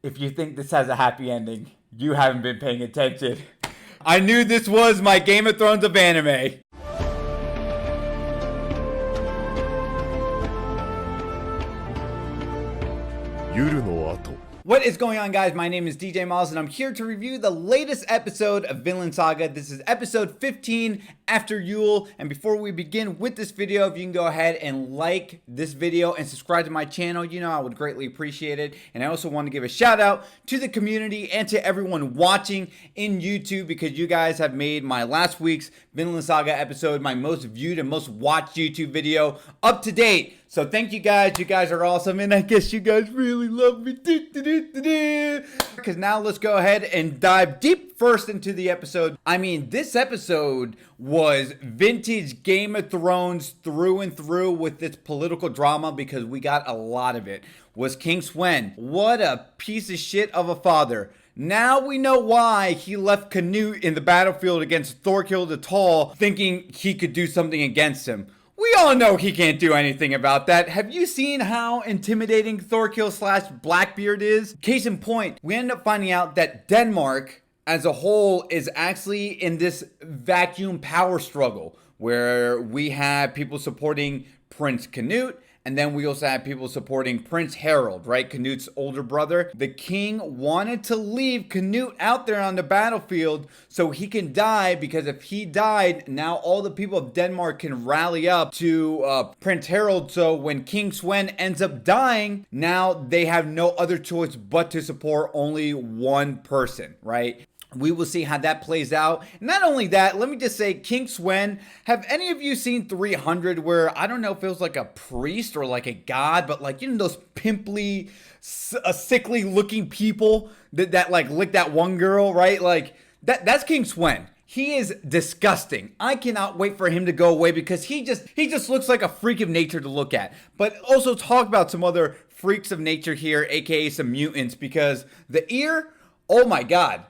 If you think this has a happy ending, you haven't been paying attention. I knew this was my Game of Thrones of anime. Yuleの後 What is going on, guys? My name is DJ Miles and I'm here to review the latest episode of Vinland Saga. This is episode 15 after Yule. And before we begin with this video, if you can go ahead and like this video and subscribe to my channel, you know I would greatly appreciate it. And I also want to give a shout out to the community and to everyone watching in YouTube, because you guys have made my last week's Vinland Saga episode my most viewed and most watched YouTube video up to date. So thank you guys. You guys are awesome, and I guess you guys really love me. Because now let's go ahead and dive deep first into the episode. I mean, this episode was vintage Game of Thrones through and through with its political drama, because we got a lot of it. Was King Sweyn. What a piece of shit of a father. Now we know why he left Canute in the battlefield against Thorkell the Tall, thinking he could do something against him. We all know he can't do anything about that. Have you seen how intimidating Thorkell / Blackbeard is? Case in point, we end up finding out that Denmark as a whole is actually in this vacuum power struggle, where we have people supporting Prince Canute, and then we also have people supporting Prince Harold, right? Canute's older brother. The king wanted to leave Canute out there on the battlefield so he can die, because if he died, now all the people of Denmark can rally up to Prince Harold. So when King Sweyn ends up dying, now they have no other choice but to support only one person, right? We will see how that plays out. Not only that, let me just say, King Sweyn, have any of you seen 300, where, I don't know if it was like a priest or like a god, but like, you know, those pimply, sickly looking people that like lick that one girl, right? Like, that's King Sweyn. He is disgusting. I cannot wait for him to go away, because he just looks like a freak of nature to look at. But also talk about some other freaks of nature here, aka some mutants, because the ear, oh my god.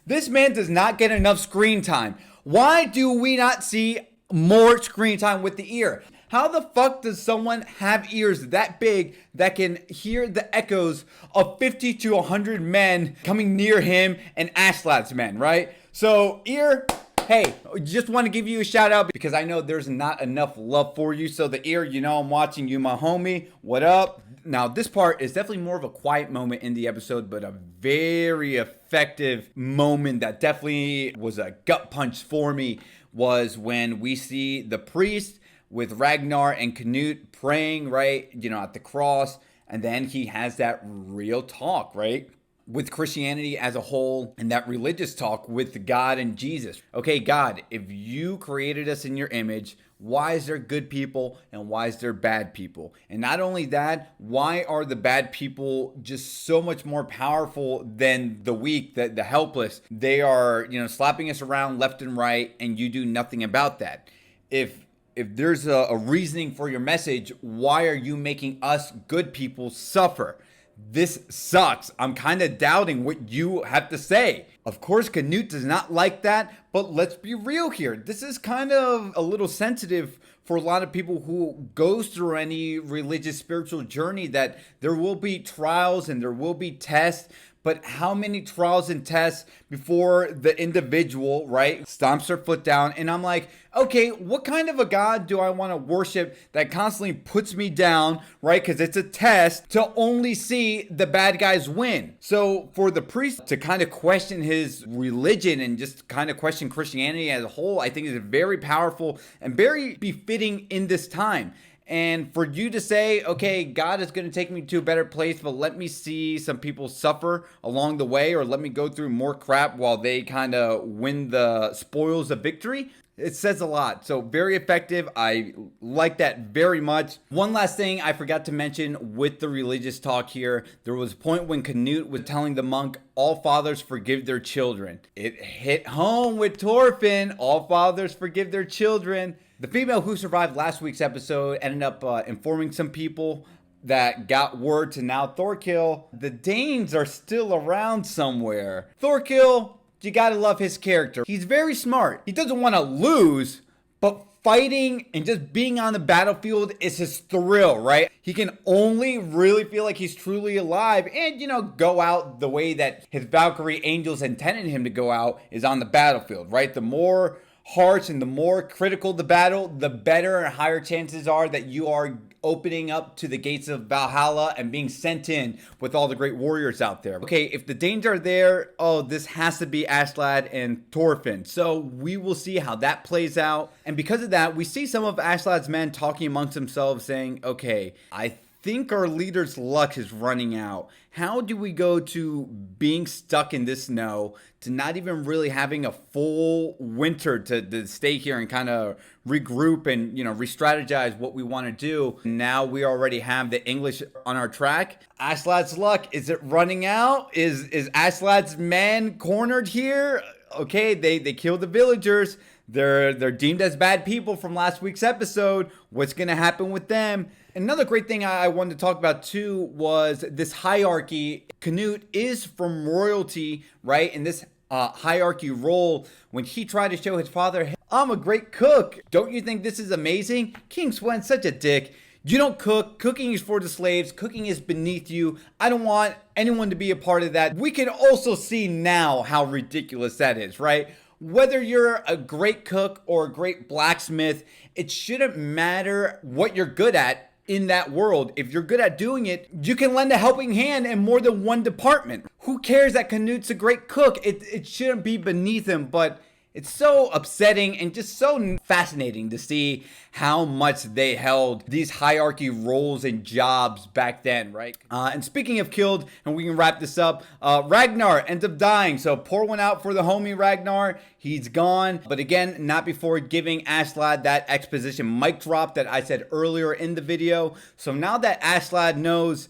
This man does not get enough screen time. Why do we not see more screen time with the ear? How the fuck does someone have ears that big that can hear the echoes of 50 to 100 men coming near him and Askeladd's men, right? So, ear, hey, just want to give you a shout out, because I know there's not enough love for you. So the ear, you know I'm watching you, my homie. What up? Now, this part is definitely more of a quiet moment in the episode, but a very effective moment that definitely was a gut punch for me, was when we see the priest with Ragnar and Canute praying, right, you know, at the cross, and then he has that real talk, right, with Christianity as a whole, and that religious talk with God and Jesus. Okay, God, if you created us in your image, why is there good people and why is there bad people? And not only that, why are the bad people just so much more powerful than the weak, the helpless? They are, you know, slapping us around left and right, and you do nothing about that. If there's a reasoning for your message, why are you making us good people suffer? This sucks. I'm kind of doubting what you have to say. Of course, Canute does not like that, but let's be real here. This is kind of a little sensitive for a lot of people who goes through any religious, spiritual journey, that there will be trials and there will be tests. But how many trials and tests before the individual, right, stomps their foot down? And I'm like, okay, what kind of a God do I want to worship that constantly puts me down, right? Because it's a test to only see the bad guys win. So for the priest to kind of question his religion and just kind of question Christianity as a whole, I think is very powerful and very befitting in this time. And for you to say, okay, God is going to take me to a better place, but let me see some people suffer along the way, or let me go through more crap while they kind of win the spoils of victory, it says a lot. So very effective. I like that very much. One last thing I forgot to mention with the religious talk here. There was a point when Canute was telling the monk, all fathers forgive their children. It hit home with Thorfinn. All fathers forgive their children. The female who survived last week's episode ended up informing some people that got word to now Thorkell. The Danes are still around somewhere. Thorkell, you gotta love his character. He's very smart. He doesn't want to lose, but fighting and just being on the battlefield is his thrill, right? He can only really feel like he's truly alive and, go out the way that his Valkyrie angels intended him to go out, is on the battlefield, right? The more harsh and the more critical the battle, the better and higher chances are that you are opening up to the gates of Valhalla and being sent in with all the great warriors out there. Okay, if the danger are there, this has to be Askeladd and Thorfinn. So we will see how that plays out. And because of that, we see some of Askeladd's men talking amongst themselves saying, okay, I think our leader's luck is running out. How do we go to being stuck in this snow to not even really having a full winter to stay here and kind of regroup and, re-strategize what we want to do? Now we already have the English on our track. Askeladd's luck, is it running out? Is Askeladd's men cornered here? Okay, they killed the villagers. They're deemed as bad people from last week's episode. What's going to happen with them? Another great thing I wanted to talk about too was this hierarchy. Canute is from royalty, right? In this hierarchy role, when he tried to show his father, hey, I'm a great cook. Don't you think this is amazing? King Sweyn's such a dick. You don't cook. Cooking is for the slaves. Cooking is beneath you. I don't want anyone to be a part of that. We can also see now how ridiculous that is, right? Whether you're a great cook or a great blacksmith, it shouldn't matter what you're good at in that world. If you're good at doing it, you can lend a helping hand in more than one department. Who cares that Canute's a great cook? It shouldn't be beneath him, but it's so upsetting and just so fascinating to see how much they held these hierarchy roles and jobs back then, right? And speaking of killed, and we can wrap this up, Ragnar ends up dying. So pour one out for the homie Ragnar. He's gone. But again, not before giving Askeladd that exposition mic drop that I said earlier in the video. So now that Askeladd knows,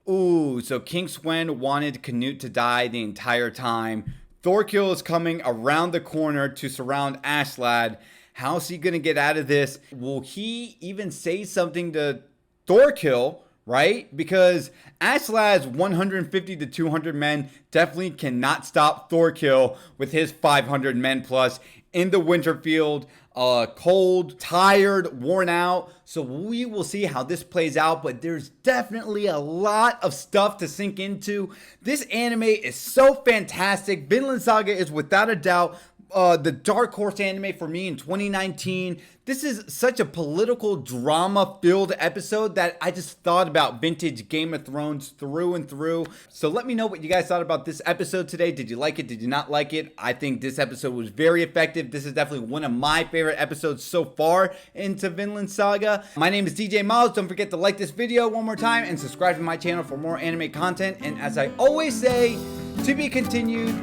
ooh, so King Sweyn wanted Canute to die the entire time. Thorkell is coming around the corner to surround Askeladd. How's he going to get out of this? Will he even say something to Thorkell, right? Because Askeladd's 150 to 200 men definitely cannot stop Thorkell with his 500 men plus in the Winterfield. Cold, tired, worn out. So we will see how this plays out, but there's definitely a lot of stuff to sink into. This anime is so fantastic. Vinland Saga is without a doubt the dark horse anime for me in 2019. This is such a political drama filled episode that I just thought about vintage Game of Thrones through and through. So let me know what you guys thought about this episode today. Did you like it? Did you not like it? I think this episode was very effective. This is definitely one of my favorite episodes so far into Vinland Saga. My name is DJ Miles. Don't forget to like this video one more time and subscribe to my channel for more anime content. And as I always say, to be continued,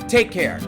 take care.